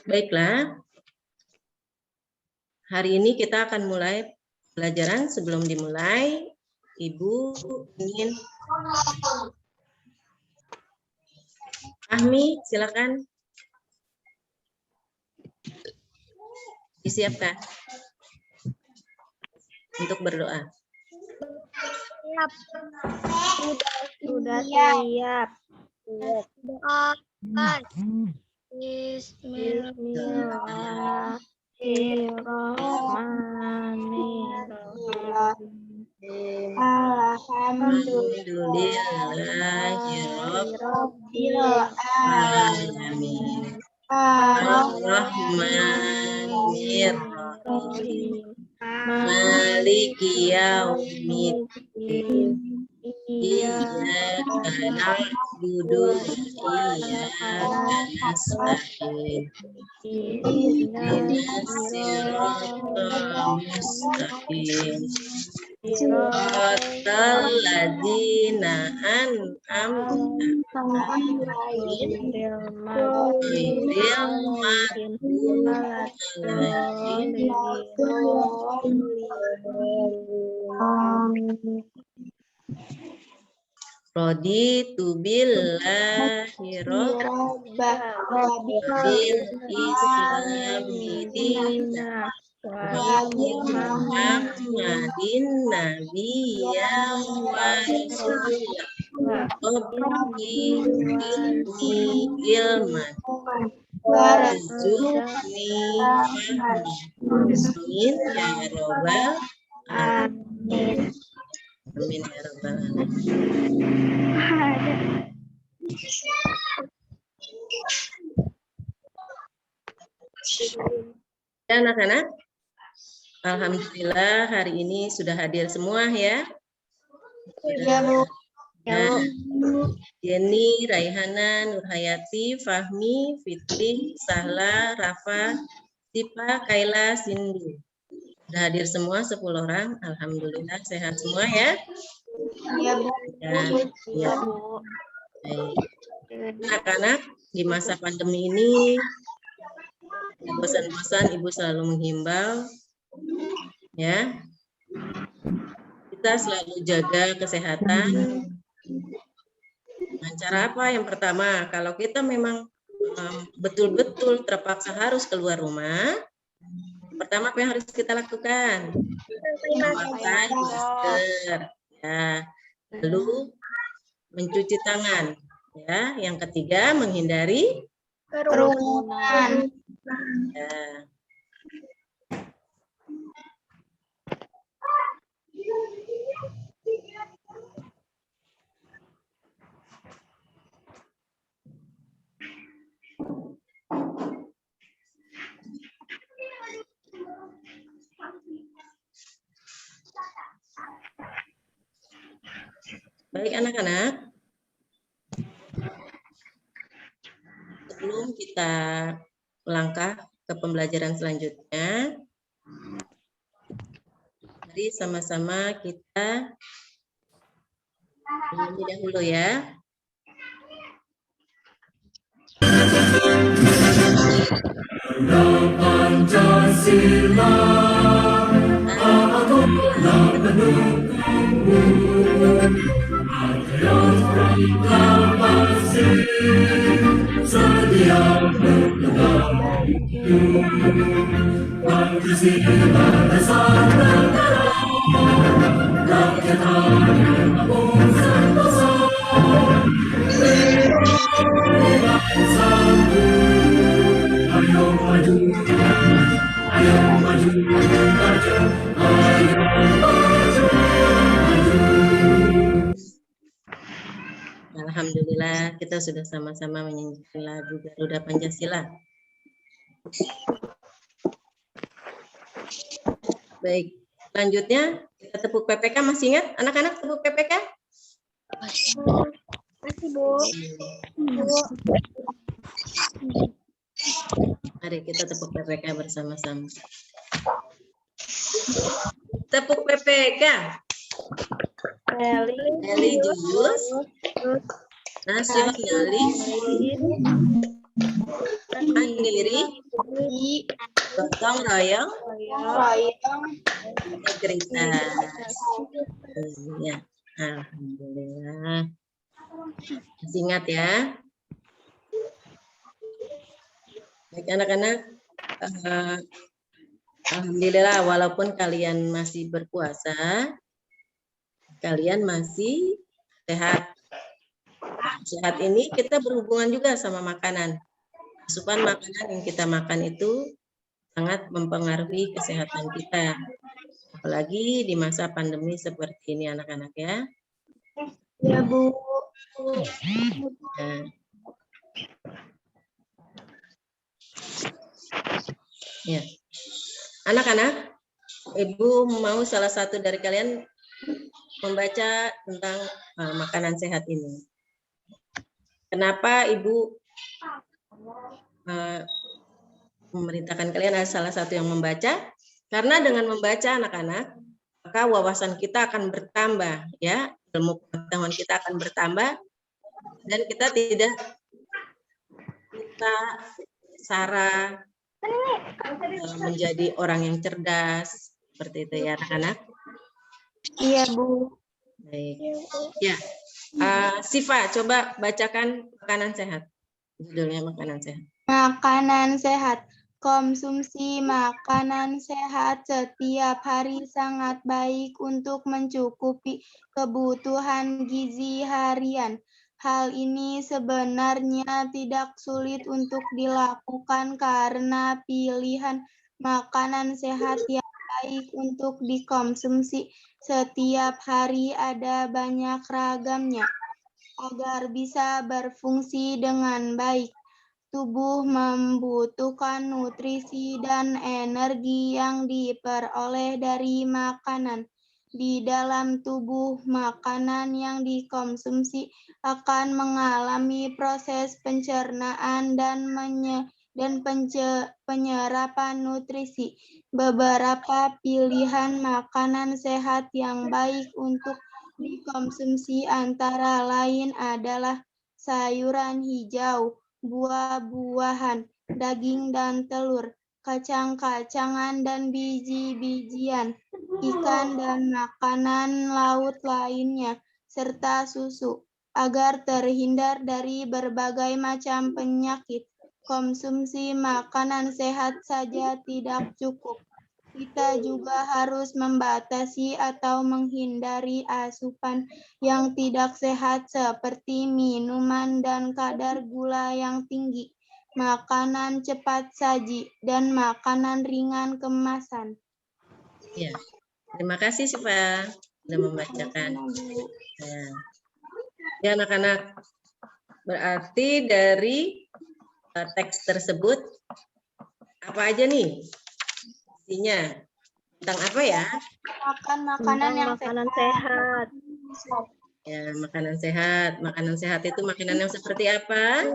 Baiklah, hari ini kita akan mulai pelajaran. Sebelum dimulai, Ibu ingin Fahmi, silakan disiapkan untuk berdoa. Siap. Sudah siap. Bismillahirrahmanirrahim. Alhamdulillahirabbil alamin. Ar-Rahmanirrahim. Maliki yaumiddin. Iyyaka na'budu wa iyyaka nasta'in. Ihdinas siratal mustaqim. Siratal ladzina an'amta 'alaihim ghairil maghdubi 'alaihim. Raditu billahi rabban bil islami dinan wa bi Muhammadin nabiyyan wa rasulan rabbi ilman warzuqni fahmi. Amin ya rabbal alamin. Amin ya rabbal alamin. Ya, anak-anak, alhamdulillah hari ini sudah hadir semua ya. Nah, Jenny, Raihana, Nurhayati, Fahmi, Fitri, Sahla, Rafa, Sipa, Kaila, Cindy. Sudah hadir semua 10 orang. Alhamdulillah sehat semua ya. Iya, Bu. Ya. Baik. Anak-anak, di masa pandemi ini bosan-bosan Ibu selalu menghimbau ya. Kita selalu jaga kesehatan. Dengan cara apa? Yang pertama, kalau kita memang betul-betul terpaksa harus keluar rumah, pertama apa yang harus kita lakukan? Memakai masker, ya. Lalu mencuci tangan, ya. Yang ketiga, menghindari kerumunan. Ya. Baik anak-anak, sebelum kita melangkah ke pembelajaran selanjutnya, mari sama-sama kita terlebih dahulu ya. Pancasila, akulah pendukungmu, patriot proklamasi, setia menegak hidup. Pancasila dasar negara, rakyat hadir mampu sentosa, bangsaku. Ayo maju, ayo maju, maju, ayo maju, maju. Alhamdulillah kita sudah sama-sama menyanyikan lagu Garuda Pancasila. Baik, selanjutnya kita tepuk PPK. Masih ingat anak-anak tepuk PPK? Masih, Bu. Mari kita tepuk PPK bersama-sama. Tepuk PPK. Eli Jus, nasionalis, mandiri, Gotong royong royong, integritas. Ya, alhamdulillah. Masih ingat ya? Baik anak-anak, alhamdulillah walaupun kalian masih berpuasa, kalian masih sehat. Sehat ini kita berhubungan juga sama makanan. Asupan makanan yang kita makan itu sangat mempengaruhi kesehatan kita. Apalagi di masa pandemi seperti ini anak-anak ya. ya Bu. Nah. Ya. Anak-anak, Ibu mau salah satu dari kalian membaca tentang makanan sehat ini. Kenapa Ibu memerintahkan kalian ada salah satu yang membaca? Karena dengan membaca anak-anak, maka wawasan kita akan bertambah, ya, ilmu pengetahuan kita akan bertambah, dan kita tidak sara menjadi orang yang cerdas, seperti itu ya anak-anak. Iya Bu. Baik. Ya, Siva, coba bacakan makanan sehat. Judulnya makanan sehat. Makanan sehat. Konsumsi makanan sehat setiap hari sangat baik untuk mencukupi kebutuhan gizi harian. Hal ini sebenarnya tidak sulit untuk dilakukan karena pilihan makanan sehat yang baik untuk dikonsumsi setiap hari ada banyak ragamnya. Agar bisa berfungsi dengan baik, tubuh membutuhkan nutrisi dan energi yang diperoleh dari makanan. Di dalam tubuh, makanan yang dikonsumsi akan mengalami proses pencernaan dan penyerapan nutrisi. Beberapa pilihan makanan sehat yang baik untuk dikonsumsi antara lain adalah sayuran hijau, buah-buahan, daging dan telur, kacang-kacangan dan biji-bijian, ikan dan makanan laut lainnya, serta susu. Agar terhindar dari berbagai macam penyakit, konsumsi makanan sehat saja tidak cukup. Kita juga harus membatasi atau menghindari asupan yang tidak sehat seperti minuman dan kadar gula yang tinggi, makanan cepat saji, dan makanan ringan kemasan. Ya, terima kasih Siva sudah membacakan. Ya anak-anak, berarti dari teks tersebut apa aja nih? Isinya tentang apa ya? Makan makanan yang sehat. Ya, makanan sehat. Makanan sehat itu makanan yang seperti apa?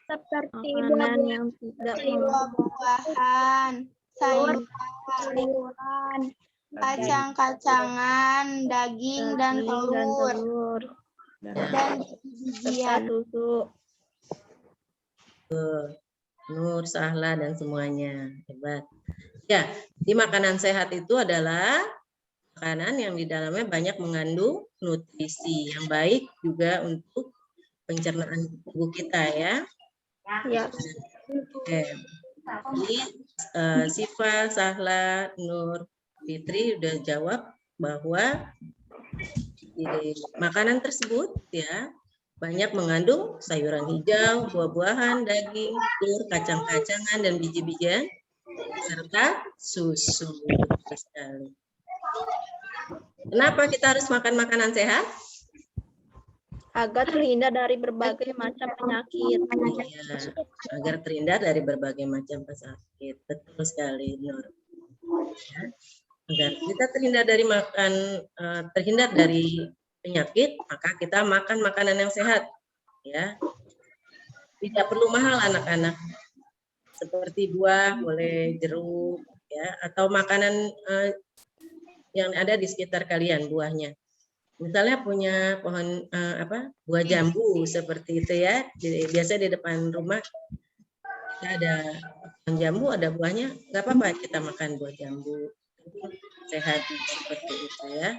Seperti makanan yang tidak buah-buahan, sayuran, kacang-kacangan, daging dan telur, dan bijian. Susu. Nur, Sahla, dan semuanya. Hebat. Ya, di makanan sehat itu adalah makanan yang di dalamnya banyak mengandung nutrisi yang baik juga untuk pencernaan tubuh kita ya. Ya. Oke. Jadi Siva, Sahla, Nur, Fitri udah jawab bahwa di makanan tersebut ya banyak mengandung sayuran hijau, buah-buahan, daging, telur, kacang-kacangan dan biji-bijian serta susu. Sekali. Kenapa kita harus makan makanan sehat? Agar terhindar dari berbagai macam penyakit. Ya, agar terhindar dari berbagai macam penyakit. Betul sekali, Nur. Ya, agar kita terhindar dari penyakit, maka kita makan makanan yang sehat. Ya, tidak perlu mahal anak-anak. Seperti buah, boleh jeruk, ya, atau makanan yang ada di sekitar kalian buahnya. Misalnya punya pohon buah jambu seperti itu ya, biasa di depan rumah ada pohon jambu, ada buahnya, nggak apa-apa kita makan buah jambu. Sehat seperti itu ya.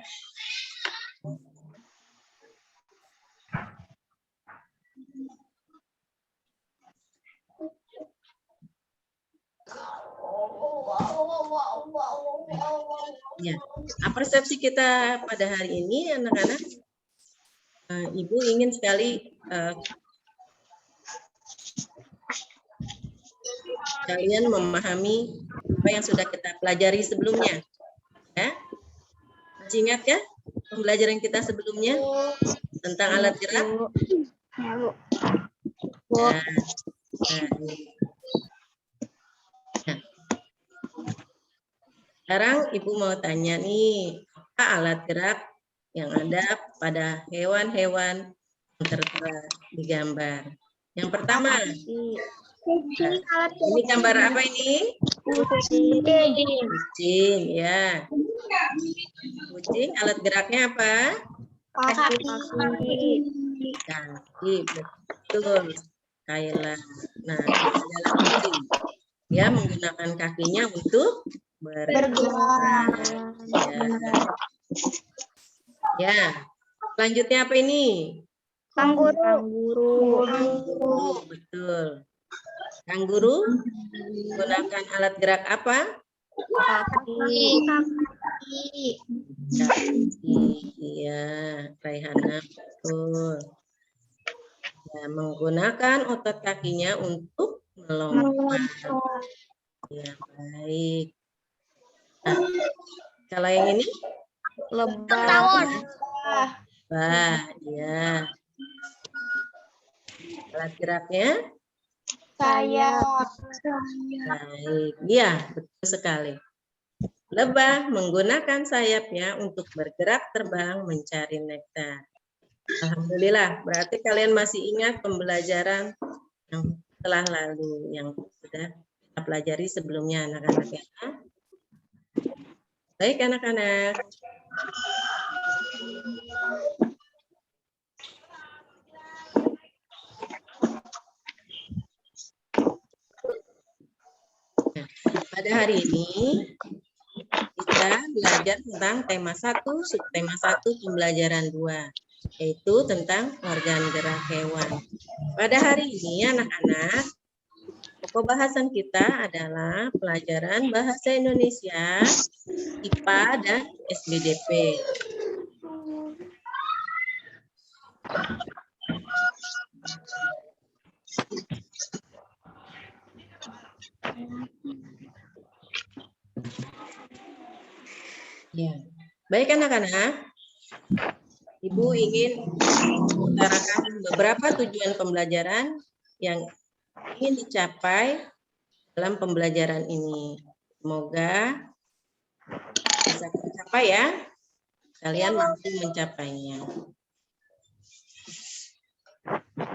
Ya, persepsi kita pada hari ini anak-anak, Ibu ingin sekali kalian memahami apa yang sudah kita pelajari sebelumnya. Ya. Masih ingat ya pembelajaran kita sebelumnya tentang alat gerak? Nah, sekarang Ibu mau tanya nih, apa alat gerak yang ada pada hewan-hewan yang tertera di gambar? Yang pertama, ini gambar apa ini? Kucing, ya. Kucing, alat geraknya apa? Kaki, betul. Kayla. Nah, ini adalah kucing. Dia menggunakan kakinya untuk bergerak. Ya. Selanjutnya apa ini? Kanguru. Betul. Kanguru menggunakan alat gerak apa? Kaki. Iya, Raihana, betul. Ya, menggunakan otot kakinya untuk melompat. Ya, baik. Nah, kalau yang ini? Lebah. Ya. Alat geraknya? Sayap. Baik, iya, betul sekali. Lebah menggunakan sayapnya untuk bergerak terbang mencari nektar. Alhamdulillah, berarti kalian masih ingat pembelajaran yang telah lalu, yang sudah kita pelajari sebelumnya anak-anak ya. Baik anak-anak. Nah, pada hari ini kita belajar tentang tema 1, subtema 1, pembelajaran 2, yaitu tentang organ gerak hewan. Pada hari ini anak-anak, pokok bahasan kita adalah pelajaran bahasa Indonesia, IPA dan SBDP. Ya, baik anak-anak. Ibu ingin mengutarakan beberapa tujuan pembelajaran yang ingin dicapai dalam pembelajaran ini. Semoga bisa tercapai ya. Kalian mampu mencapainya.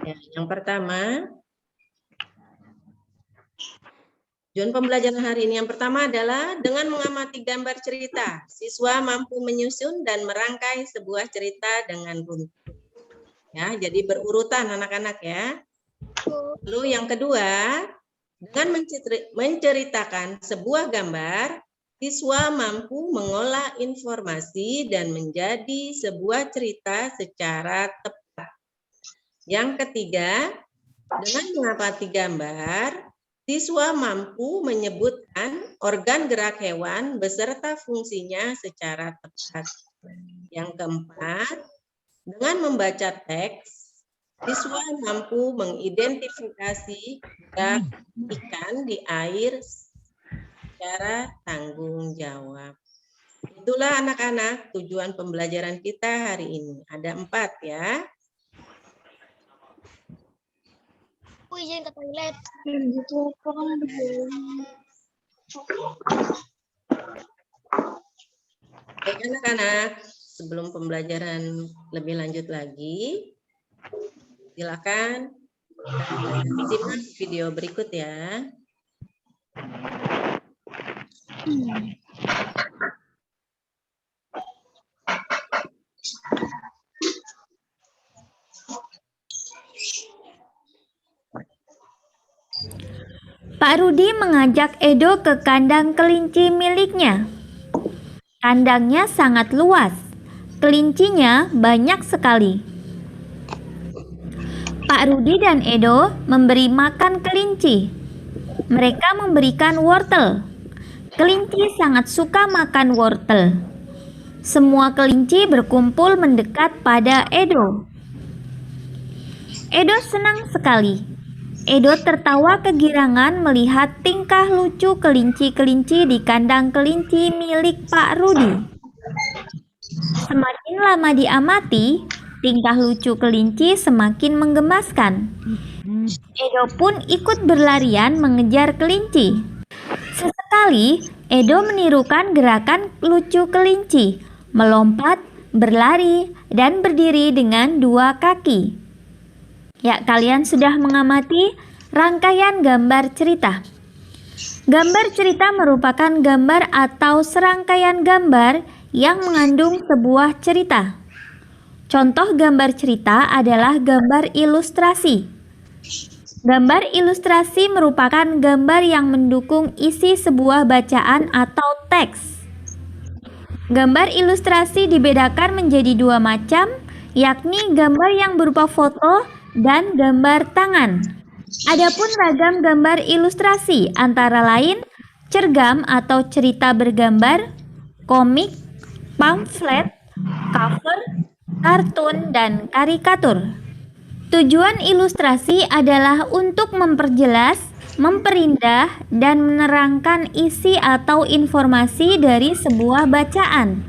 Ya, yang pertama, tujuan pembelajaran hari ini yang pertama adalah dengan mengamati gambar cerita, siswa mampu menyusun dan merangkai sebuah cerita dengan runtut. Ya, jadi berurutan anak-anak ya. Lalu yang kedua, dengan menceritakan sebuah gambar, siswa mampu mengolah informasi dan menjadi sebuah cerita secara tepat. Yang ketiga, dengan mengamati gambar, siswa mampu menyebutkan organ gerak hewan beserta fungsinya secara tepat. Yang keempat, dengan membaca teks, siswa mampu mengidentifikasi ikan di air secara tanggung jawab. Itulah anak-anak tujuan pembelajaran kita hari ini. Ada 4 ya. Izin ke toilet. Baik anak-anak, sebelum pembelajaran lebih lanjut lagi, silakan simak video berikut ya. Pak Rudi mengajak Edo ke kandang kelinci miliknya. Kandangnya sangat luas. Kelincinya banyak sekali. Pak Rudi dan Edo memberi makan kelinci. Mereka memberikan wortel. Kelinci sangat suka makan wortel. Semua kelinci berkumpul mendekat pada Edo. Edo senang sekali. Edo tertawa kegirangan melihat tingkah lucu kelinci-kelinci di kandang kelinci milik Pak Rudi. Semakin lama diamati, tingkah lucu kelinci semakin menggemaskan. Edo pun ikut berlarian mengejar kelinci. Sesekali, Edo menirukan gerakan lucu kelinci, melompat, berlari, dan berdiri dengan dua kaki. Ya, kalian sudah mengamati rangkaian gambar cerita. Gambar cerita merupakan gambar atau serangkaian gambar yang mengandung sebuah cerita. Contoh gambar cerita adalah gambar ilustrasi. Gambar ilustrasi merupakan gambar yang mendukung isi sebuah bacaan atau teks. Gambar ilustrasi dibedakan menjadi dua macam, yakni gambar yang berupa foto dan gambar tangan. Adapun ragam gambar ilustrasi antara lain cergam atau cerita bergambar, komik, pamflet, cover, kartun, dan karikatur. Tujuan ilustrasi adalah untuk memperjelas, memperindah, dan menerangkan isi atau informasi dari sebuah bacaan.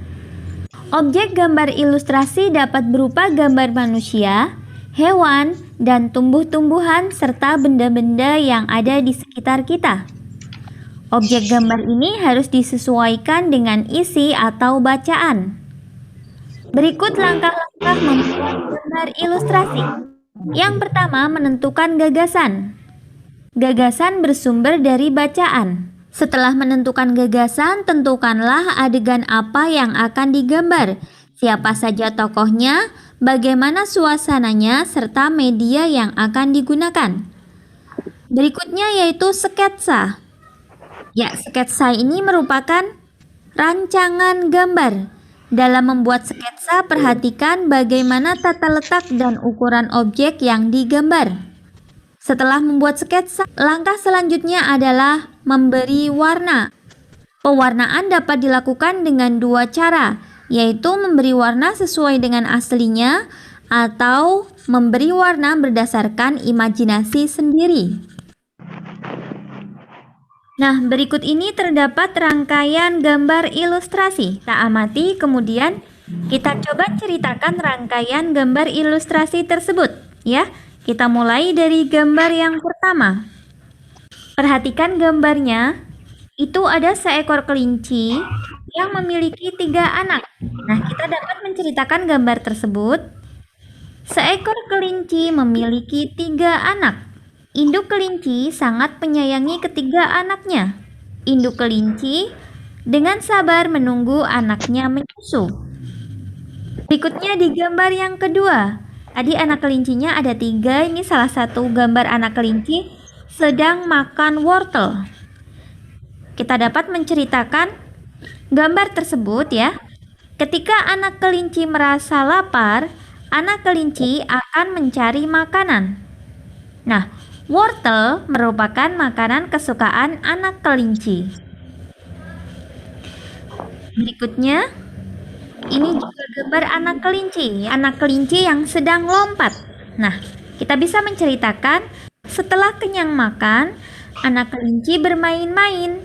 Objek gambar ilustrasi dapat berupa gambar manusia, hewan, dan tumbuh-tumbuhan serta benda-benda yang ada di sekitar kita. Objek gambar ini harus disesuaikan dengan isi atau bacaan. Berikut langkah-langkah membuat gambar ilustrasi. Yang pertama, menentukan gagasan. Gagasan bersumber dari bacaan. Setelah menentukan gagasan, tentukanlah adegan apa yang akan digambar, siapa saja tokohnya, bagaimana suasananya, serta media yang akan digunakan. Berikutnya yaitu sketsa. Ya, sketsa ini merupakan rancangan gambar. Dalam membuat sketsa, perhatikan bagaimana tata letak dan ukuran objek yang digambar. Setelah membuat sketsa, langkah selanjutnya adalah memberi warna. Pewarnaan dapat dilakukan dengan dua cara, yaitu memberi warna sesuai dengan aslinya atau memberi warna berdasarkan imajinasi sendiri. Nah, berikut ini terdapat rangkaian gambar ilustrasi. Kita amati, kemudian kita coba ceritakan rangkaian gambar ilustrasi tersebut, ya. Kita mulai dari gambar yang pertama. Perhatikan gambarnya, itu ada seekor kelinci yang memiliki 3 anak. Nah, kita dapat menceritakan gambar tersebut. Seekor kelinci memiliki 3 anak. Induk kelinci sangat menyayangi ketiga anaknya. Induk kelinci dengan sabar menunggu anaknya menyusu. Berikutnya di gambar yang kedua. Tadi anak kelincinya ada 3, ini salah satu gambar anak kelinci sedang makan wortel. Kita dapat menceritakan gambar tersebut ya. Ketika anak kelinci merasa lapar, anak kelinci akan mencari makanan. Nah, wortel merupakan makanan kesukaan anak kelinci. Berikutnya, ini juga gambar anak kelinci yang sedang lompat. Nah, kita bisa menceritakan setelah kenyang makan, anak kelinci bermain-main.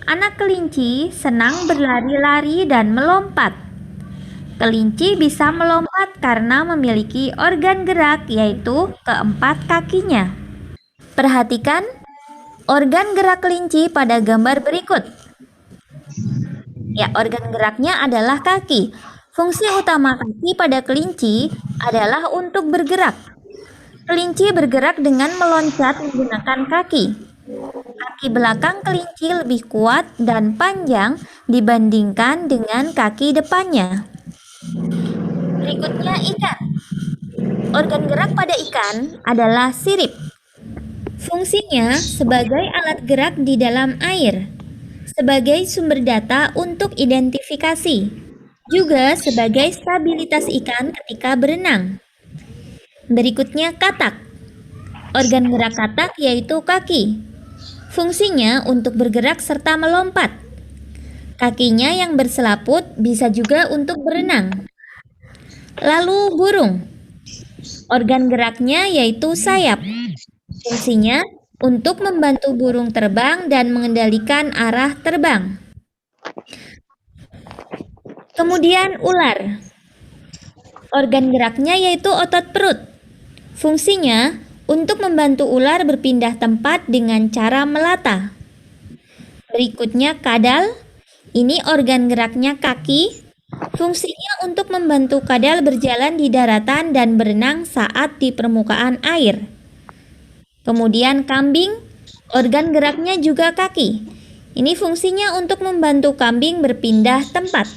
Anak kelinci senang berlari-lari dan melompat. Kelinci bisa melompat karena memiliki organ gerak, yaitu keempat kakinya. Perhatikan organ gerak kelinci pada gambar berikut. Ya, organ geraknya adalah kaki. Fungsi utama kaki pada kelinci adalah untuk bergerak. Kelinci bergerak dengan meloncat menggunakan kaki. Kaki belakang kelinci lebih kuat dan panjang dibandingkan dengan kaki depannya. Berikutnya ikan. Organ gerak pada ikan adalah sirip. Fungsinya sebagai alat gerak di dalam air, sebagai sumber data untuk identifikasi, juga sebagai stabilitas ikan ketika berenang. Berikutnya katak. Organ gerak katak yaitu kaki. Fungsinya untuk bergerak serta melompat. Kakinya yang berselaput bisa juga untuk berenang. Lalu burung. Organ geraknya yaitu sayap. Fungsinya untuk membantu burung terbang dan mengendalikan arah terbang. Kemudian ular. Organ geraknya yaitu otot perut. Fungsinya untuk membantu ular berpindah tempat dengan cara melata. Berikutnya kadal. Ini organ geraknya kaki. Fungsinya untuk membantu kadal berjalan di daratan dan berenang saat di permukaan air. Kemudian kambing, organ geraknya juga kaki. Ini fungsinya untuk membantu kambing berpindah tempat.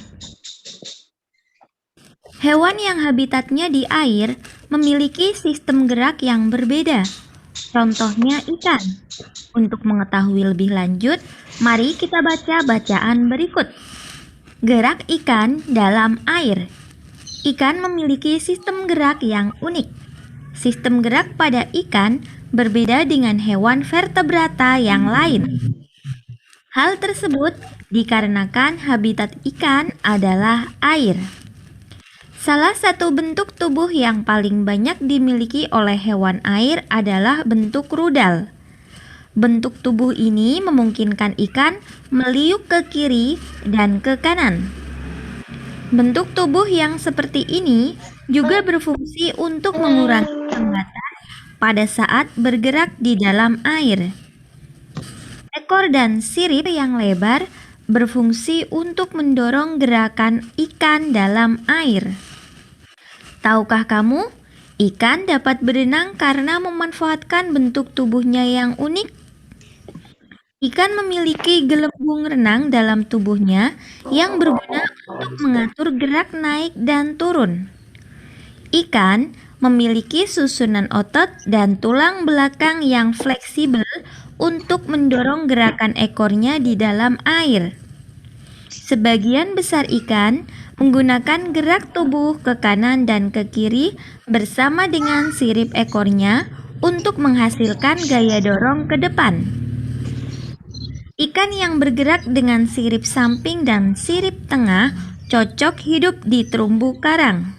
Hewan yang habitatnya di air memiliki sistem gerak yang berbeda. Contohnya ikan. Untuk mengetahui lebih lanjut, mari kita baca bacaan berikut. Gerak ikan dalam air. Ikan memiliki sistem gerak yang unik. Sistem gerak pada ikan berbeda dengan hewan vertebrata yang lain. Hal tersebut dikarenakan habitat ikan adalah air. Salah satu bentuk tubuh yang paling banyak dimiliki oleh hewan air adalah bentuk rudal. Bentuk tubuh ini memungkinkan ikan meliuk ke kiri dan ke kanan. Bentuk tubuh yang seperti ini juga berfungsi untuk mengurangi hambatan pada saat bergerak di dalam air. Ekor dan sirip yang lebar berfungsi untuk mendorong gerakan ikan dalam air. Tahukah kamu, ikan dapat berenang karena memanfaatkan bentuk tubuhnya yang unik? Ikan memiliki gelembung renang dalam tubuhnya yang berguna untuk mengatur gerak naik dan turun. Ikan memiliki susunan otot dan tulang belakang yang fleksibel untuk mendorong gerakan ekornya di dalam air. Sebagian besar ikan menggunakan gerak tubuh ke kanan dan ke kiri bersama dengan sirip ekornya untuk menghasilkan gaya dorong ke depan. Ikan yang bergerak dengan sirip samping dan sirip tengah cocok hidup di terumbu karang.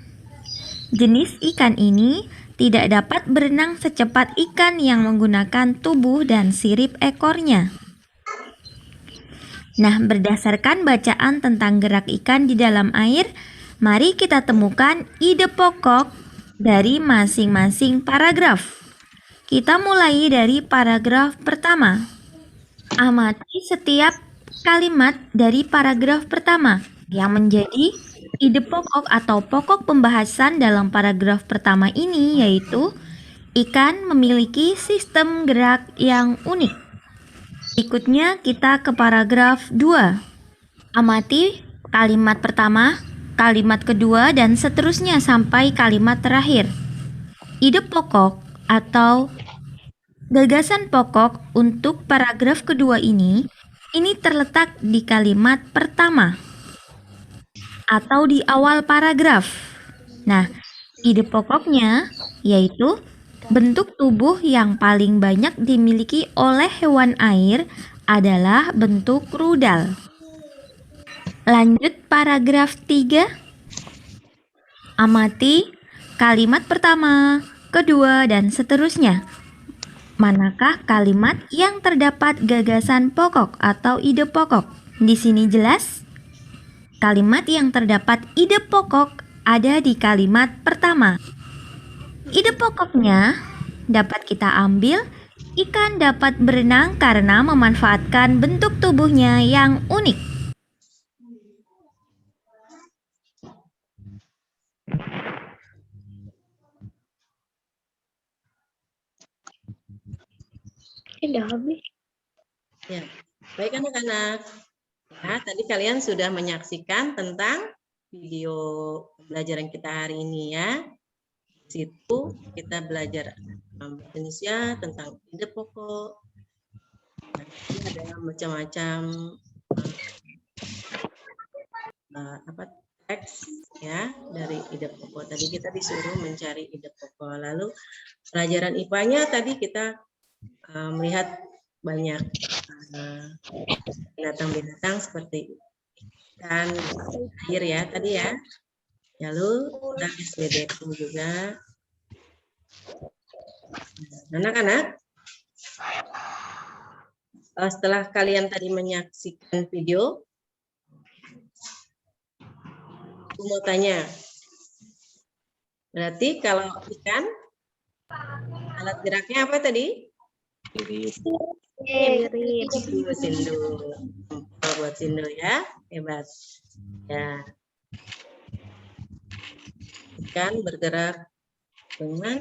Jenis ikan ini tidak dapat berenang secepat ikan yang menggunakan tubuh dan sirip ekornya. Nah, berdasarkan bacaan tentang gerak ikan di dalam air, mari kita temukan ide pokok dari masing-masing paragraf. Kita mulai dari paragraf pertama. Amati setiap kalimat dari paragraf pertama yang menjadi ide pokok atau pokok pembahasan dalam paragraf pertama ini, yaitu ikan memiliki sistem gerak yang unik. Berikutnya kita ke paragraf 2. Amati kalimat pertama, kalimat kedua, dan seterusnya sampai kalimat terakhir. Ide pokok atau gagasan pokok untuk paragraf kedua ini terletak di kalimat pertama atau di awal paragraf. Nah, ide pokoknya yaitu bentuk tubuh yang paling banyak dimiliki oleh hewan air adalah bentuk rudal. Lanjut paragraf 3. Amati kalimat pertama, kedua, dan seterusnya. Manakah kalimat yang terdapat gagasan pokok atau ide pokok? Di sini jelas. Kalimat yang terdapat ide pokok ada di kalimat pertama. Ide pokoknya dapat kita ambil, ikan dapat berenang karena memanfaatkan bentuk tubuhnya yang unik. Udah habis. Ya, baik anak-anak. Ya, tadi kalian sudah menyaksikan tentang video pembelajaran kita hari ini ya. Di situ kita belajar Indonesia tentang ide pokok. Nah, ini ada macam-macam teks ya dari ide pokok. Tadi kita disuruh mencari ide pokok. Lalu pelajaran IPA-nya tadi kita melihat banyak binatang-binatang seperti ikan, air ya tadi ya. Lalu ada SPDP juga. Anak-anak, setelah kalian tadi menyaksikan video, aku mau tanya. Berarti kalau ikan, alat geraknya apa tadi? Sindu. Buat sindu ya, hebat. Ya. Ikan bergerak dengan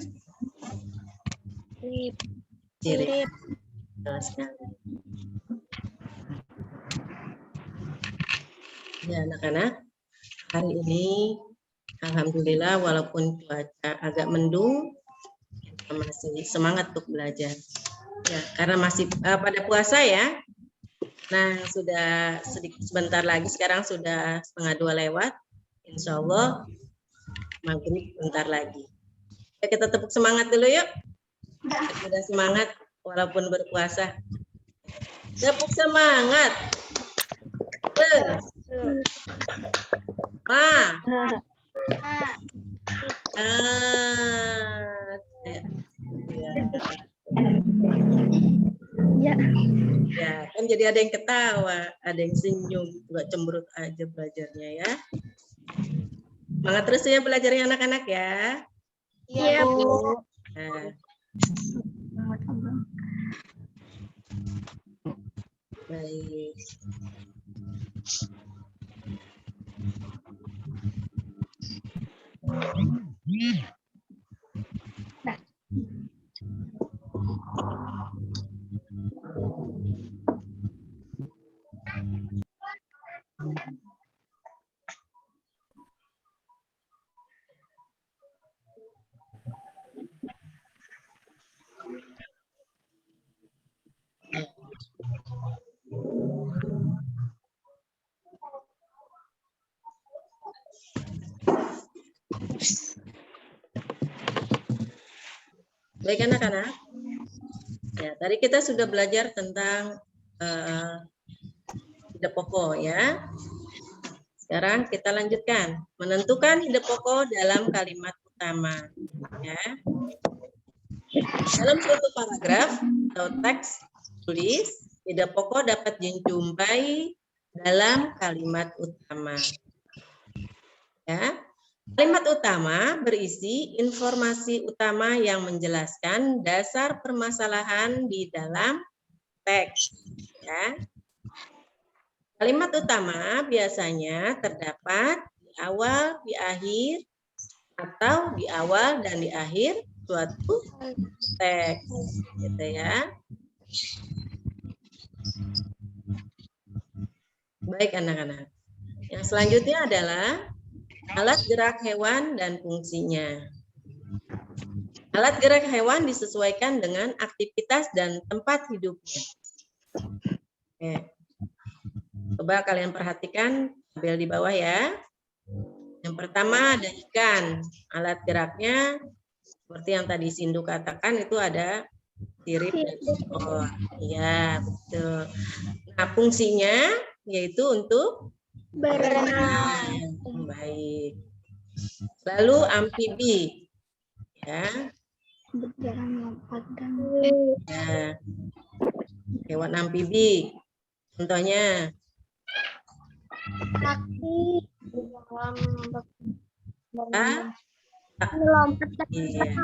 sirip. Ya anak-anak, hari ini alhamdulillah walaupun cuaca agak mendung, kita masih semangat untuk belajar. Ya, karena masih pada puasa ya. Nah, sudah sebentar lagi, sekarang sudah 1:30 lewat. Insya Allah maghrib bentar lagi. Ya, kita tepuk semangat dulu yuk. Sudah semangat walaupun berpuasa. Tepuk semangat. Ya, kan jadi ada yang ketawa, ada yang senyum, juga cemberut aja belajarnya ya. Semangat terus ya belajarnya anak-anak ya. Iya, Bu. Nah. Baik. Baik anak-anak, ya tadi kita sudah belajar tentang ide pokok ya. Sekarang kita lanjutkan, menentukan ide pokok dalam kalimat utama. Ya. Dalam suatu paragraf atau teks tulis, ide pokok dapat dijumpai dalam kalimat utama. Ya. Kalimat utama berisi informasi utama yang menjelaskan dasar permasalahan di dalam teks. Ya. Kalimat utama biasanya terdapat di awal, di akhir, atau di awal dan di akhir suatu teks. Gitu ya. Baik anak-anak. Yang selanjutnya adalah alat gerak hewan dan fungsinya. Alat gerak hewan disesuaikan dengan aktivitas dan tempat hidupnya. Oke. Coba kalian perhatikan tabel di bawah ya. Yang pertama ada ikan. Alat geraknya seperti yang tadi Sindu katakan itu ada sirip dan ekor. Iya, betul. Nah, fungsinya yaitu untuk berenang. Baik. Lalu amfibi, ya. Ya. Hewan amfibi. Contohnya. Kaki. Iya.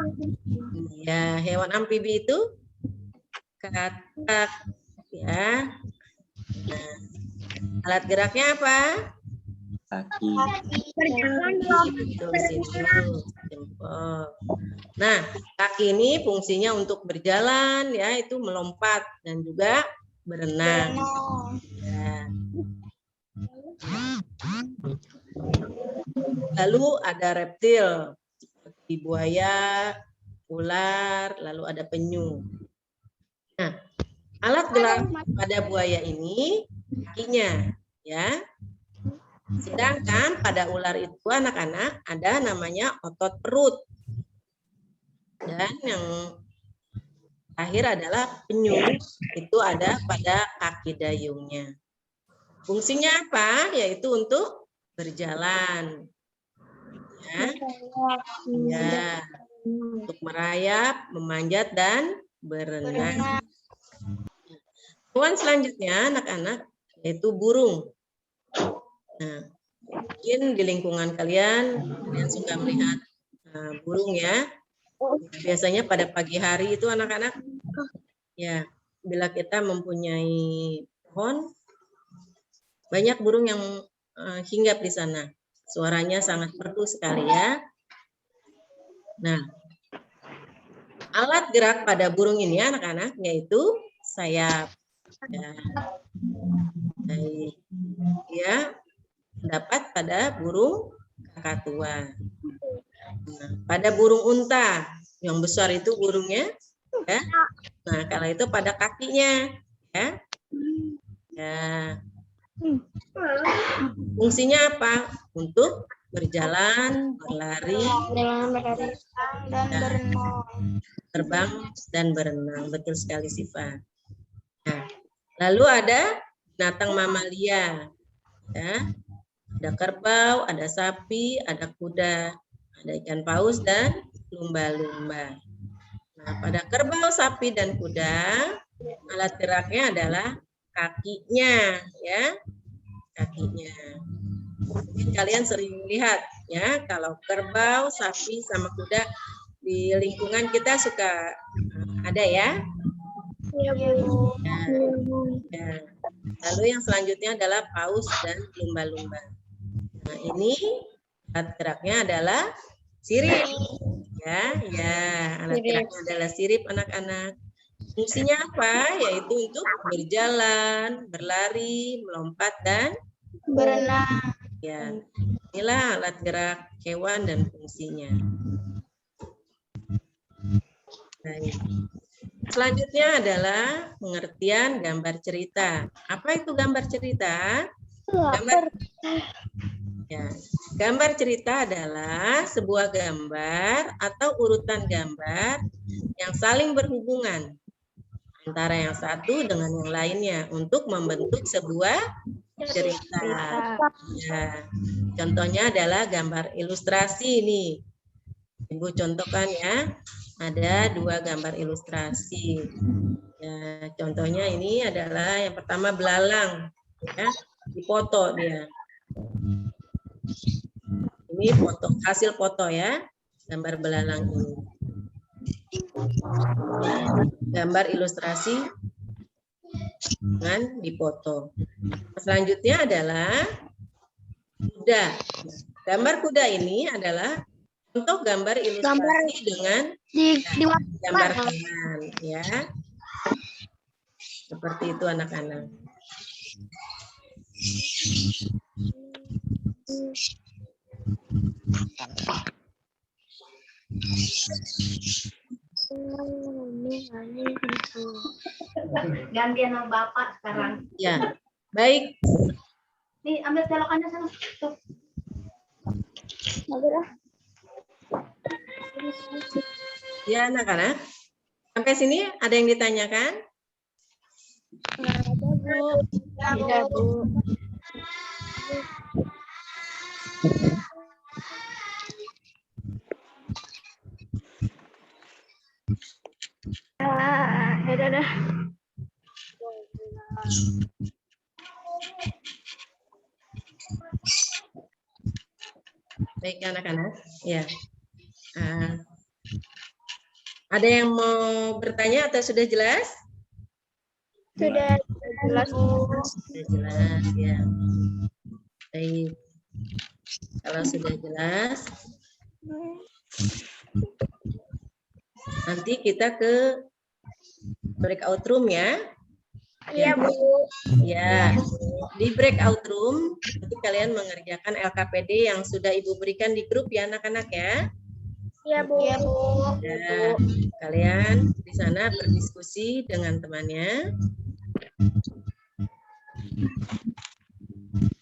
Ya, hewan amfibi itu katak, ya. Nah, alat geraknya apa? Kaki. Nah, kaki ini fungsinya untuk berjalan, ya, itu melompat dan juga berenang. Ya. Lalu ada reptil seperti buaya, ular, lalu ada penyu. Nah, alat gerak pada buaya ini kakinya, ya. Sedangkan pada ular itu anak-anak ada namanya otot perut. Dan yang terakhir adalah penyu, itu ada pada kaki dayungnya. Fungsinya apa? Yaitu untuk berjalan. Ya, untuk merayap, memanjat, dan berenang. Hewan selanjutnya anak-anak yaitu burung. Nah, mungkin di lingkungan kalian suka melihat burung ya. Biasanya pada pagi hari itu anak-anak, ya, bila kita mempunyai pohon, banyak burung yang hinggap di sana. Suaranya sangat merdu sekali ya. Nah, alat gerak pada burung ini anak-anak yaitu sayap. Ya, baik. Ya, terdapat pada burung kakatua. Nah, pada burung unta yang besar itu burungnya, ya. Nah, kalau itu pada kakinya, ya. Ya. Fungsinya apa? Untuk berjalan, berlari, dan berenang. terbang, dan berenang. Betul sekali, Siva. Nah, lalu ada binatang mamalia, ya. Ada kerbau, ada sapi, ada kuda, ada ikan paus, dan lumba-lumba. Nah, pada kerbau, sapi, dan kuda, alat geraknya adalah kakinya, ya, kakinya. Mungkin kalian sering lihat, ya, kalau kerbau, sapi, sama kuda di lingkungan kita suka ada ya. Iya, Bu. Ya. Lalu yang selanjutnya adalah paus dan lumba-lumba. Nah, ini alat geraknya adalah sirip. Ya, alat geraknya adalah sirip anak-anak. Fungsinya apa? Yaitu untuk berjalan, berlari, melompat, dan Berenang. ya. Inilah alat gerak hewan dan fungsinya. Baik. Selanjutnya adalah pengertian gambar cerita. Apa itu gambar cerita? Gambar cerita adalah sebuah gambar atau urutan gambar yang saling berhubungan antara yang satu dengan yang lainnya untuk membentuk sebuah cerita. Ya. Contohnya adalah gambar ilustrasi ini. Ibu contohkan ya. Ada 2 gambar ilustrasi. Ya, contohnya ini adalah yang pertama belalang, ya, dipoto dia. Ini foto, hasil foto ya, gambar belalang ini. Gambar ilustrasi dengan dipoto. Selanjutnya adalah kuda. Gambar kuda ini adalah contoh gambar ilustrasi dengan gambar tangan, ya. Seperti itu anak-anak. Gantian sama Bapak sekarang. Ya, baik. Nih, ambil selokannya sana. Tuh. Ya, anak-anak. Sampai sini ada yang ditanyakan? Ada, Bu. Udah. Baik anak-anak. Ya. Ada yang mau bertanya atau sudah jelas? Sudah jelas, Bu. Sudah jelas ya. Baik. Kalau sudah jelas, nanti kita ke breakout room ya. Iya, Bu. Ya, di breakout room nanti kalian mengerjakan LKPD yang sudah Ibu berikan di grup ya anak-anak ya. Iya, Bu. Iya, Bu. Ya, kalian di sana berdiskusi dengan temannya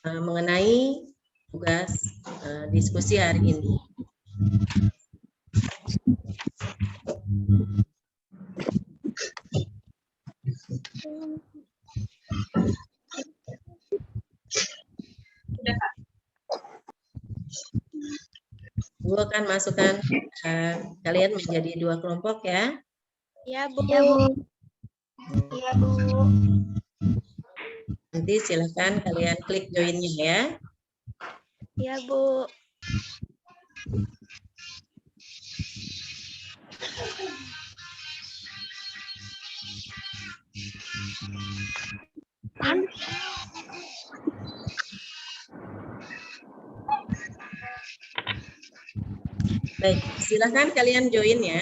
mengenai tugas diskusi hari ini. Bu akan masukkan kalian menjadi 2 kelompok ya. Iya, Bu. Iya, Bu. Iya, Bu. Nanti silakan kalian klik join-nya ya. Iya, Bu. Baik, silakan kalian join ya.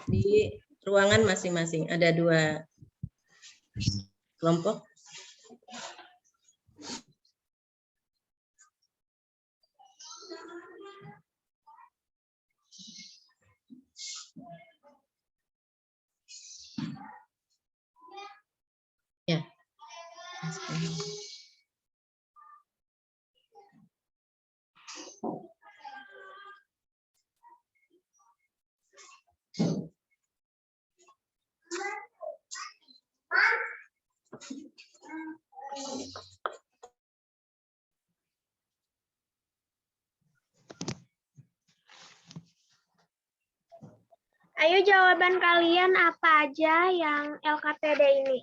Di ruangan masing-masing ada 2 kelompok. Ya. Ayo jawaban kalian apa aja yang LKTD ini?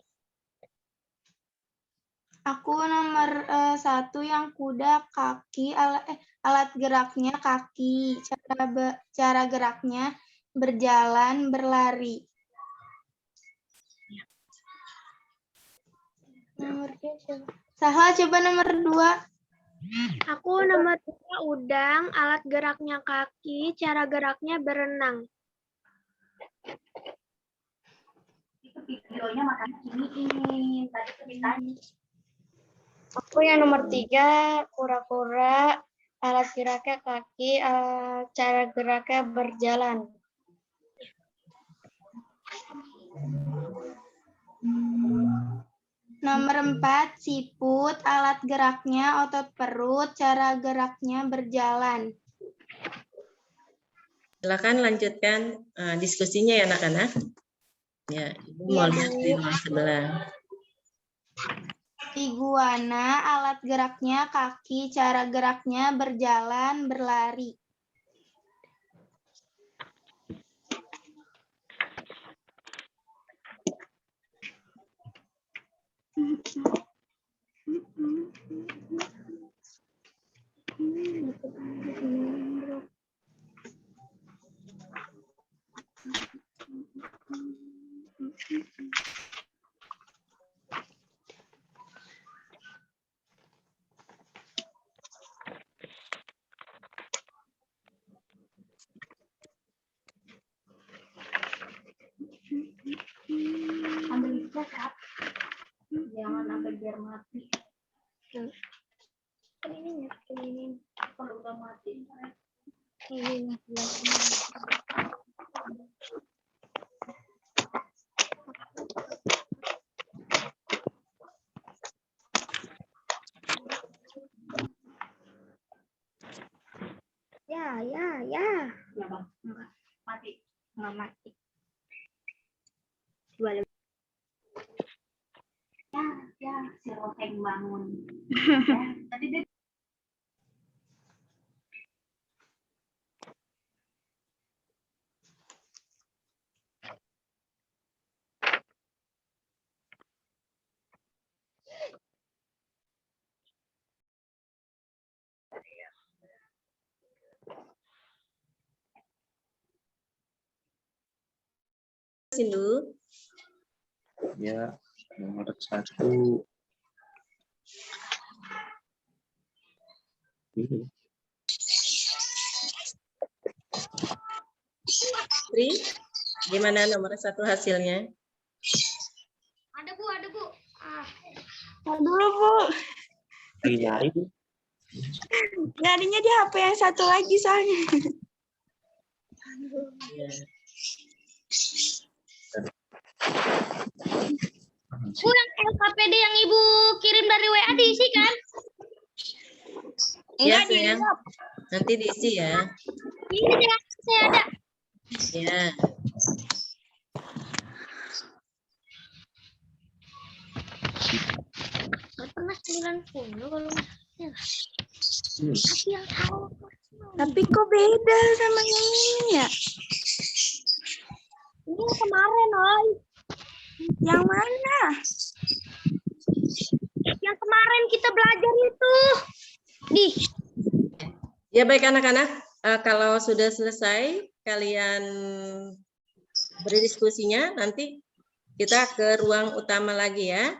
Aku nomor 1 yang kuda, kaki, alat geraknya kaki, cara geraknya berjalan, berlari. Nomor Saha coba nomor 2. Aku nomor 2 udang, alat geraknya kaki, cara geraknya berenang. Itu videonya makanya ini tadi ceritanya. Aku yang nomor 3 kura-kura, alat geraknya kaki, cara geraknya berjalan. Nomor 4 siput, alat geraknya otot perut, cara geraknya berjalan. Silakan lanjutkan diskusinya ya anak-anak. Ya, Ibu mau lihat di ruang sebelah. Iguana, alat geraknya kaki, cara geraknya berjalan, berlari. Ambil itu Kak. Jangan sampai biar mati. Ini. Kalau udah mati. Ini. Ya. Ya Bang. Mati. Nggak mati. Ya, si Roteng bangun. Ya, tadi dia Sindu. Ya, nomor 1. Tri, gimana nomor 1 hasilnya? ada Bu. Dulu, Bu. Lagi nyari, Bu. Nyarinya di HP yang satu lagi soalnya. Ya. Bu, yang LKPD yang Ibu kirim dari WA diisi kan? Ya, sayang. Nanti diisi ya. Ini saya ada. Ya. Pernah 90 kalau nggak salah. Tapi yang tahu. Tapi kok beda sama yang ini ya? Ini yang kemarin, Oi. Yang mana? Yang kemarin kita belajar itu. Nih. Ya baik anak-anak, kalau sudah selesai kalian berdiskusinya, nanti kita ke ruang utama lagi ya.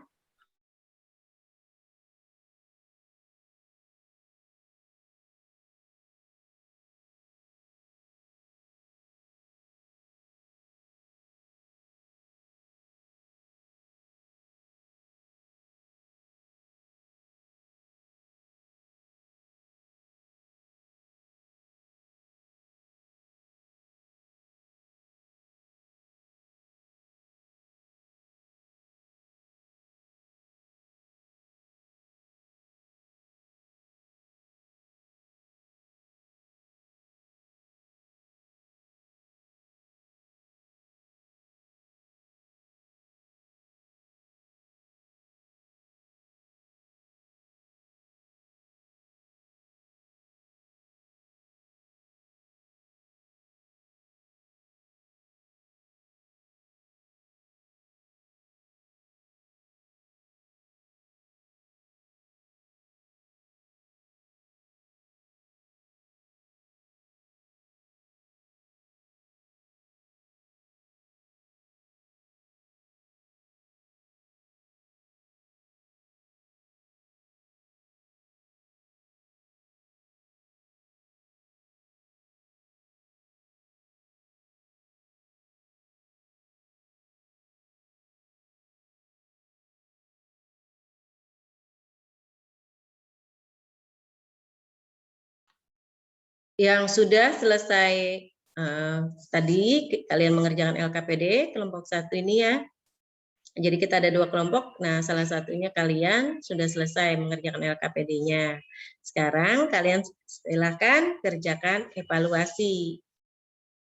Yang sudah selesai tadi kalian mengerjakan LKPD kelompok 1 ini ya. Jadi kita ada 2 kelompok. Nah, salah satunya kalian sudah selesai mengerjakan LKPD-nya. Sekarang kalian silakan kerjakan evaluasi.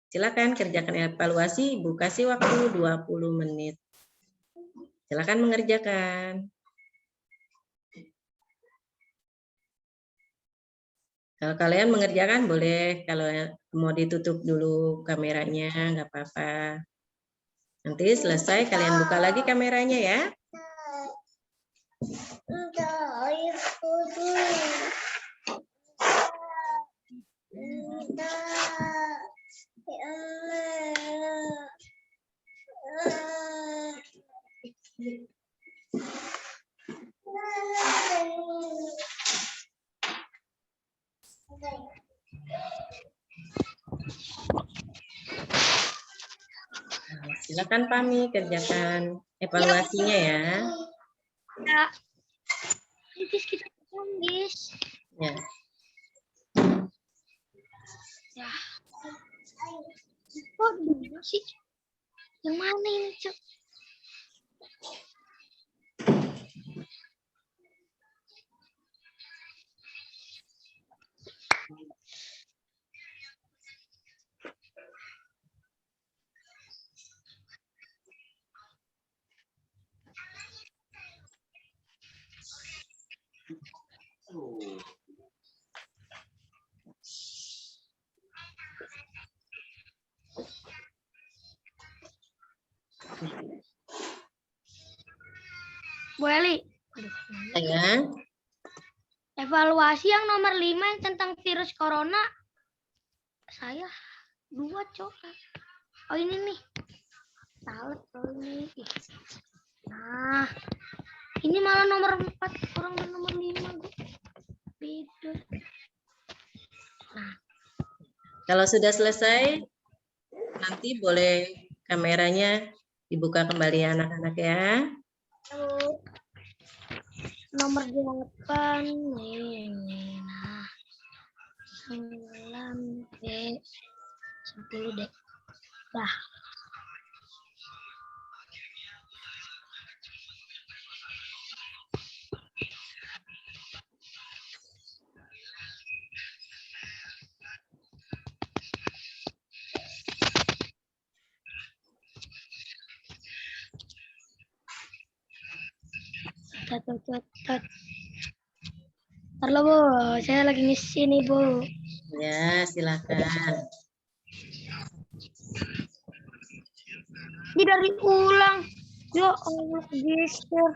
Silakan kerjakan evaluasi, Ibu kasih waktu 20 menit. Silakan mengerjakan. Kalau kalian mengerjakan boleh, kalau mau ditutup dulu kameranya, nggak apa-apa. Nanti selesai kalian buka lagi kameranya ya. Silakan Pami kerjakan evaluasinya ya. Ya. Guys, kita guys. Ya. Ya. Kok dulu sih? Yang mana ini, Cek? Bu Eli. Sayang. Evaluasi yang nomor 5 yang tentang virus corona. Saya 2 coba. Oh ini nih. Salah kalau ini. Nah. Ini malah nomor 4 orang dan nomor 5. Beda. Nah. Kalau sudah selesai, nanti boleh kameranya dibuka kembali anak-anak ya. Nomor 8 nih. Nah. 9B Dulu deh. Dah. Tet. Halo Bu, saya lagi ngisi nih Bu. Ya, silakan. Ini dari ulang. Ya Allah, geser.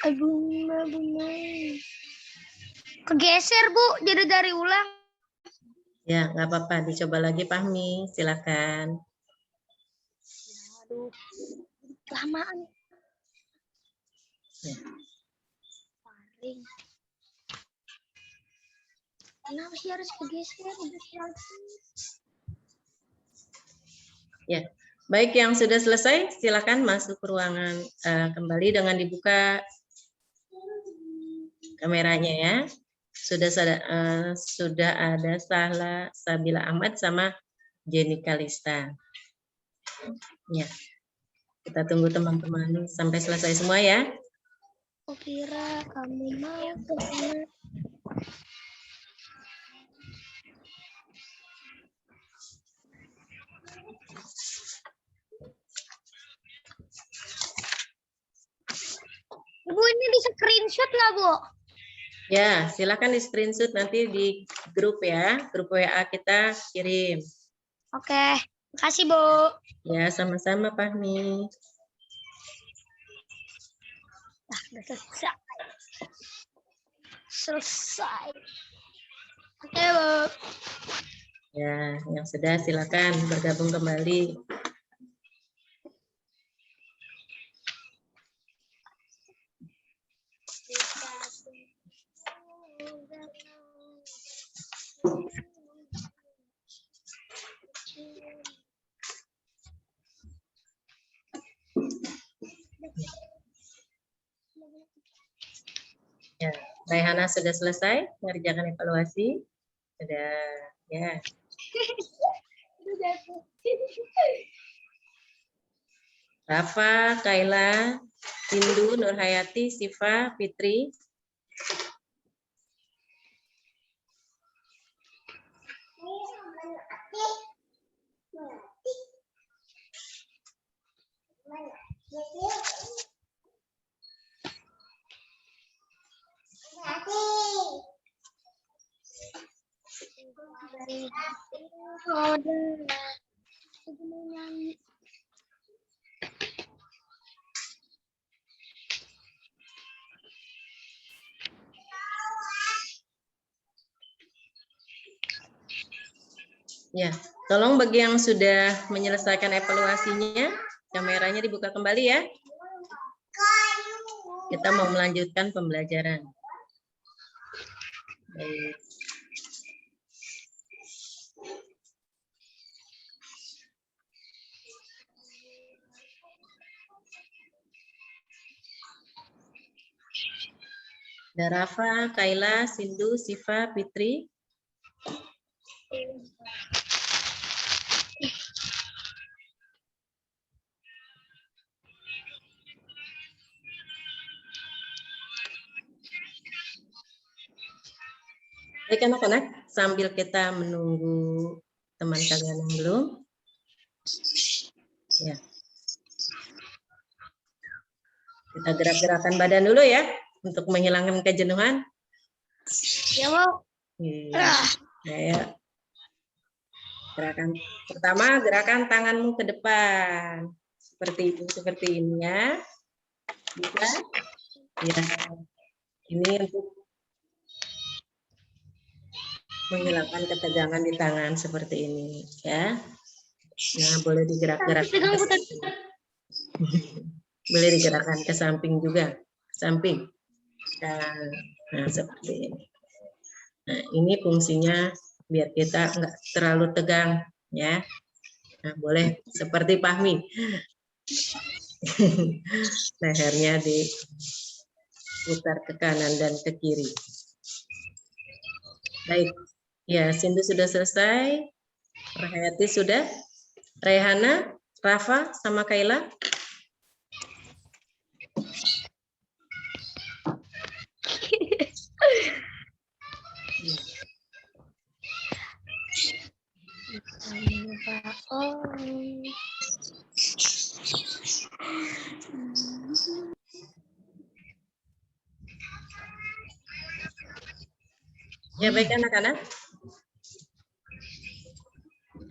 Bunga. Kegeser Bu, jadi dari ulang. Ya, nggak apa-apa. Dicoba lagi Fahmi. Silakan. Aduh, kelamaan. Ya. Paring. Kenapa sih harus kegeser? Ya, baik yang sudah selesai, silakan masuk ke ruangan kembali dengan dibuka kameranya ya. Sudah ada Sahla Sabila Ahmad sama Jenny Kalista. Ya, kita tunggu teman-teman sampai selesai semua ya. Aku kira kamu mau ke sana. Bu, ini di screenshot nggak Bu? Ya, silakan di screenshot nanti di grup ya, grup WA kita kirim. Oke, makasih Bu. Ya, sama-sama Fahmi. Nah, udah selesai. Selesai. Oke Bu. Ya, yang sudah silakan bergabung kembali. Ya, Raihana sudah selesai mengerjakan evaluasi. Sudah, ya. Rafa, Kaila, Hindu, Nurhayati, Siva, Fitri. Ya, tolong bagi yang sudah menyelesaikan evaluasinya, kameranya dibuka kembali ya. Kita mau melanjutkan pembelajaran. Baik. Ada Rafa, Kaila, Sindu, Siva, Fitri. Baik anak-anak, sambil kita menunggu teman kalian yang belum. Ya. Kita gerak-gerakan badan dulu ya, untuk menghilangkan kejenuhan. Ya Bu. Ya. Gerakan pertama, gerakan tanganmu ke depan. Seperti ini ya. Bisa? Ya. Ini untuk menghilangkan ketegangan di tangan seperti ini ya. Nah, boleh digerak-gerakkan. Boleh digerakkan ke samping juga, ke samping. Nah, seperti ini. Nah, ini fungsinya biar kita enggak terlalu tegang ya. Nah, boleh seperti Fahmi. Lehernya diputar ke kanan dan ke kiri. Baik. Ya, Sindu sudah selesai. Rahayati sudah. Rehana, Rafa, sama Kaila. Ya, baik anak-anak.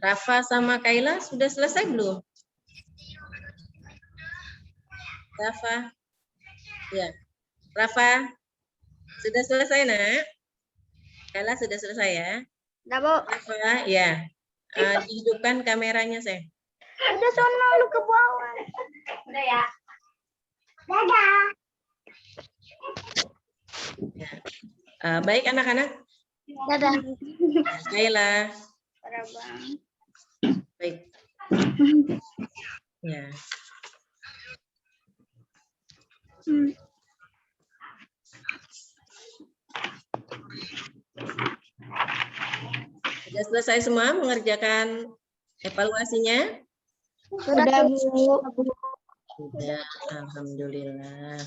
Rafa sama Kaila sudah selesai belum? Rafa. Ya. Rafa. Sudah selesai, Nak? Kaila sudah selesai ya? Udah, Bu. Rafa, ya. Dihidupkan kameranya, saya. Udah sono lu ke bawah. Udah ya. Dadah. Baik anak-anak. Dadah. Kaila. Dadah, Bang. Baik. Ya. Sudah selesai semua mengerjakan evaluasinya? Sudah, Bu. Sudah, alhamdulillah.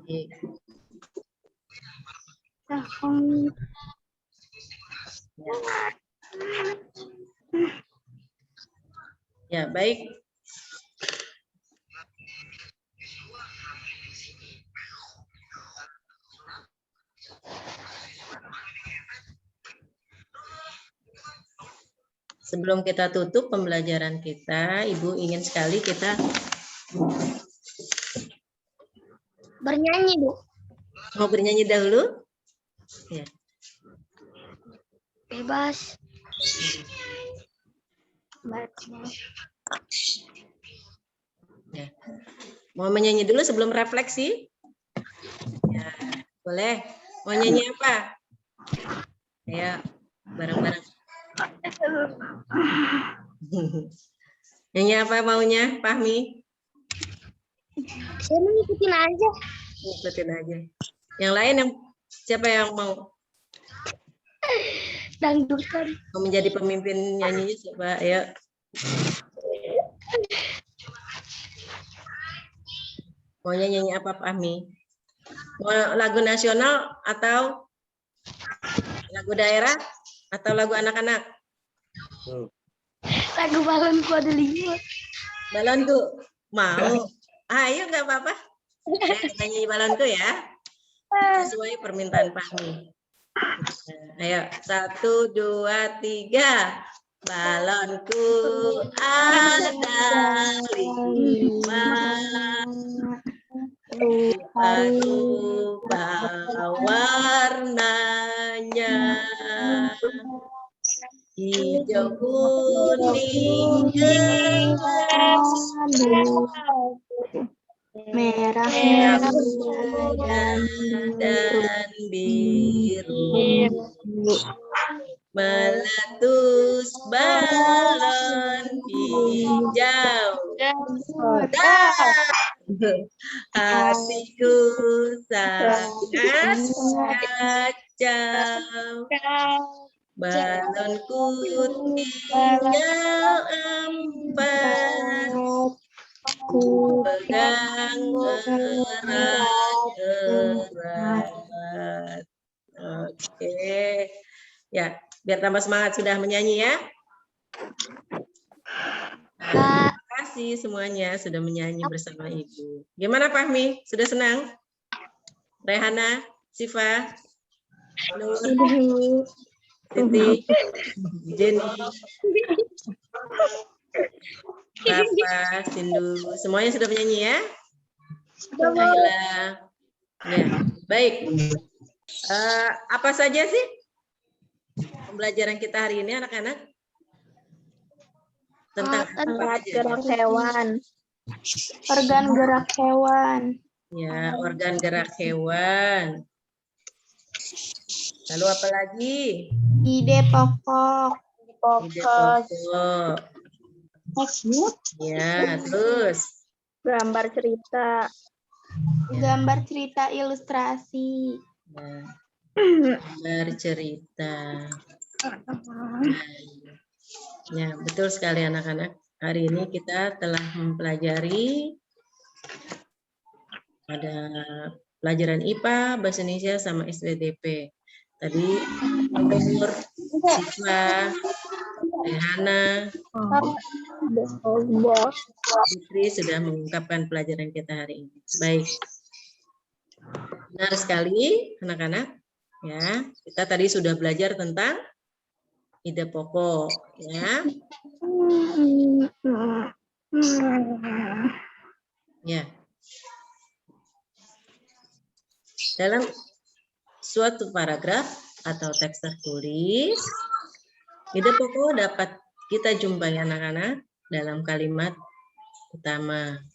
Baik. Ya, baik. Sebelum kita tutup pembelajaran kita, Ibu ingin sekali kita Bernyanyi, Bu. mau bernyanyi dahulu. Ya. Bebas. Ya. Mau menyanyi dulu sebelum refleksi? Ya, boleh. Mau nyanyi apa? Ya, bareng-bareng. Nyanyi apa maunya, Fahmi? Saya mau ngikutin aja. Ikutin aja. Yang lain siapa yang mau Dangdutan. menjadi pemimpin nyanyinya siapa? Ayo. Maunya nyanyi apa, Fahmi? Mau lagu nasional atau lagu daerah atau lagu anak-anak? Lagu balonku ada 5. Balonku mau. Ayo nggak apa-apa. Kita nyanyi balonku ya. Sesuai permintaan Fahmi. Ayo 1, 2, 3. Balonku ada 5. Rupa-rupa warnanya. Hijau, kuning, gelas, Merah, muda, dan biru. Meletus balon hijau. Hatiku sangat kacau. Balonku tinggal 4. Ku pegang erat-erat. Oke. Ya, biar tambah semangat sudah menyanyi ya. Terima kasih semuanya sudah menyanyi bersama Ibu. Gimana Fahmi? Sudah senang? Rehana, Siva, Nur, Titi, Jenny, Rafa, Sindu, semuanya sudah menyanyi ya? Alhamdulillah. Ya, baik. Apa saja sih pembelajaran kita hari ini anak-anak? Tentang apa aja? gerak hewan. Organ gerak hewan. Ya, organ gerak hewan. Lalu apa lagi? Ide pokok. Ide pokok. Ya, terus Gambar cerita. Gambar cerita ilustrasi. nah, Bercerita. Ya, betul sekali anak-anak. Hari ini kita telah mempelajari ada pelajaran IPA, Bahasa Indonesia, sama STTP. Tadi Nur, Siva, Rehana, Putri sudah mengungkapkan pelajaran kita hari ini. Baik. Benar sekali anak-anak. Ya, kita tadi sudah belajar tentang ide pokok, ya. Ya. Dalam suatu paragraf atau teks tertulis, ide pokok dapat kita jumpai anak-anak dalam kalimat utama.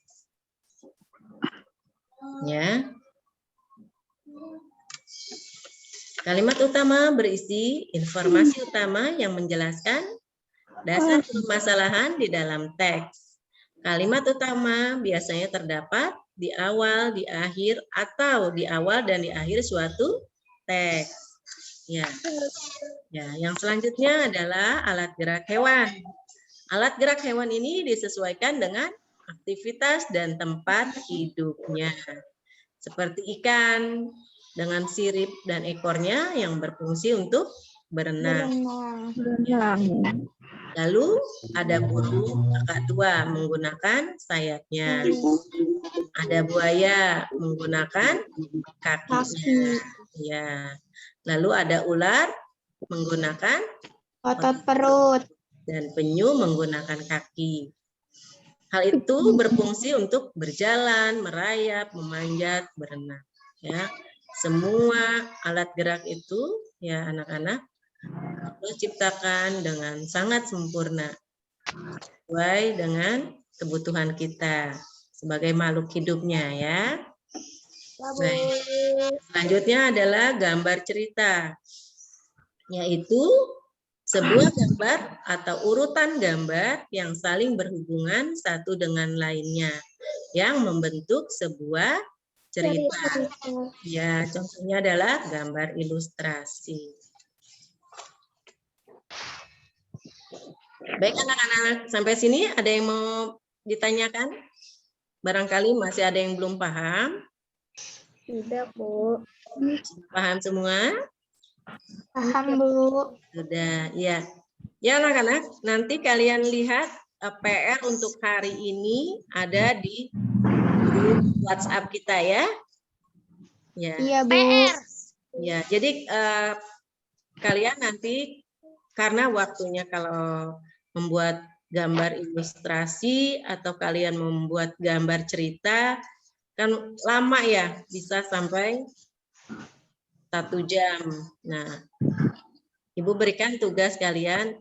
Ya. Kalimat utama berisi informasi utama yang menjelaskan dasar permasalahan di dalam teks. Kalimat utama biasanya terdapat di awal, di akhir, atau di awal dan di akhir suatu teks. Ya. Ya, yang selanjutnya adalah alat gerak hewan. Alat gerak hewan ini disesuaikan dengan aktivitas dan tempat hidupnya. Seperti ikan dengan sirip dan ekornya yang berfungsi untuk berenang. Lalu ada burung kakak tua menggunakan sayapnya. Ada buaya menggunakan kakinya. Ya. Lalu ada ular menggunakan Otot perut. dan penyu menggunakan kaki. Hal itu berfungsi untuk berjalan, merayap, memanjat, berenang. Ya. Semua alat gerak itu, ya anak-anak, Allah ciptakan dengan sangat sempurna, sesuai dengan kebutuhan kita sebagai makhluk hidupnya, ya. Baik. Selanjutnya adalah gambar cerita, yaitu sebuah gambar atau urutan gambar yang saling berhubungan satu dengan lainnya, yang membentuk sebuah cerita. Ya, contohnya adalah gambar ilustrasi. Baik anak-anak, sampai sini ada yang mau ditanyakan? Barangkali masih ada yang belum paham? Tidak, Bu. Paham semua? Paham, Bu. Sudah, ya. Ya anak-anak, nanti kalian lihat PR untuk hari ini ada di grup WhatsApp kita ya. Ya. Iya, Bu. Ya, jadi kalian nanti karena waktunya kalau membuat gambar ilustrasi atau kalian membuat gambar cerita kan lama ya, bisa sampai 1 jam. Nah, Ibu berikan tugas kalian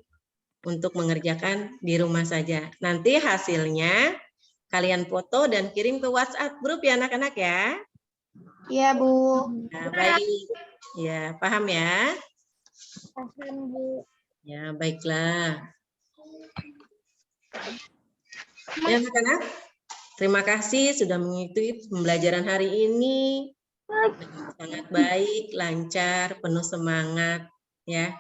untuk mengerjakan di rumah saja. Nanti hasilnya kalian foto dan kirim ke WhatsApp grup ya anak-anak ya. Iya, Bu. Nah, baik. Ya, paham ya? Paham, Bu. Ya, baiklah. Ya, anak-anak, terima kasih sudah mengikuti pembelajaran hari ini. Dengan sangat baik, lancar, penuh semangat. Ya,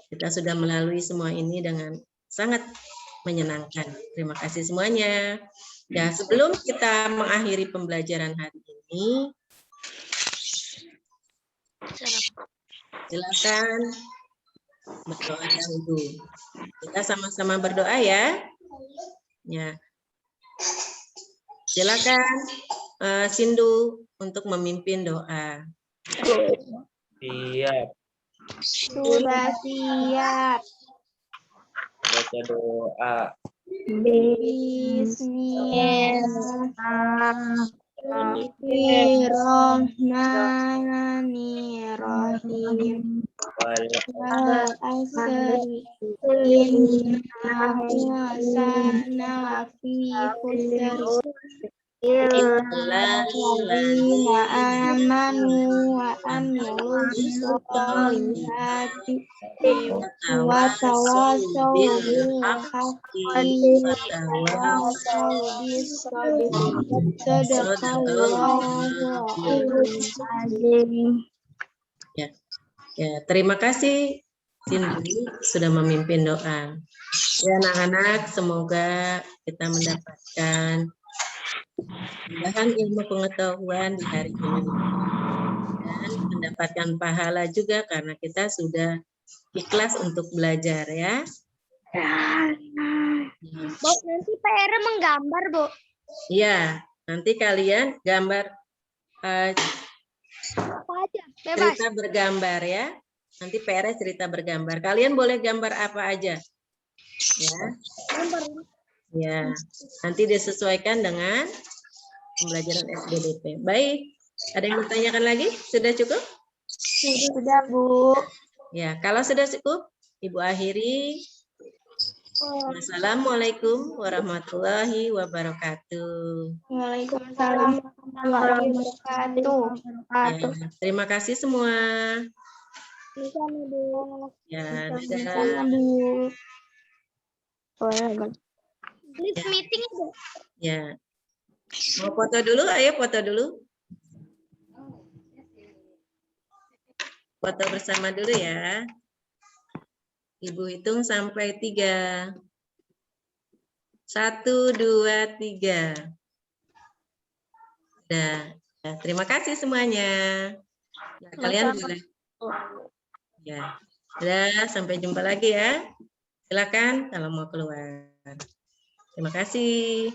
kita sudah melalui semua ini dengan sangat menyenangkan. Terima kasih semuanya. Ya, sebelum kita mengakhiri pembelajaran hari ini, silakan berdoa dahulu. Kita sama-sama berdoa ya. Ya. Silakan Sindu untuk memimpin doa. Siap. Sudah siap. Baca doa. Bismillahirrahmanirrahim. Wal-asri innahu sana fi khusr illalladzina amanu wa amilus solihati wa tawassaw bil haqqi wa tawassaw bis sabr. Sadaqallahu azim. Ya, Ya, terima kasih Cindy sudah memimpin doa. Ya anak-anak, semoga kita mendapatkan tambahan ilmu pengetahuan di hari ini dan mendapatkan pahala juga karena kita sudah ikhlas untuk belajar ya. Bu, nanti PR menggambar, Bu. Iya, nanti kalian gambar Apa aja? Bebas. cerita bergambar ya. Nanti PR cerita bergambar. Kalian boleh gambar apa aja. Ya. Ya. Nanti disesuaikan dengan pembelajaran SBDP. Baik. Ada yang bertanyakan lagi? Sudah cukup? Sudah, Bu. Ya, kalau sudah cukup, Ibu akhiri. Wassalamualaikum warahmatullahi wabarakatuh. Waalaikumsalam warahmatullahi wabarakatuh. Ya, terima kasih semua. Ya, dadah. Bu. Please meeting, Bu. Ya. Mau foto dulu? Ayo foto dulu. Foto bersama dulu ya. Ibu hitung sampai 3. 1, 2, 3. Nah, ya, terima kasih semuanya. Ya, kalian boleh. Ya, udah sampai jumpa lagi ya. Silakan kalau mau keluar. Terima kasih.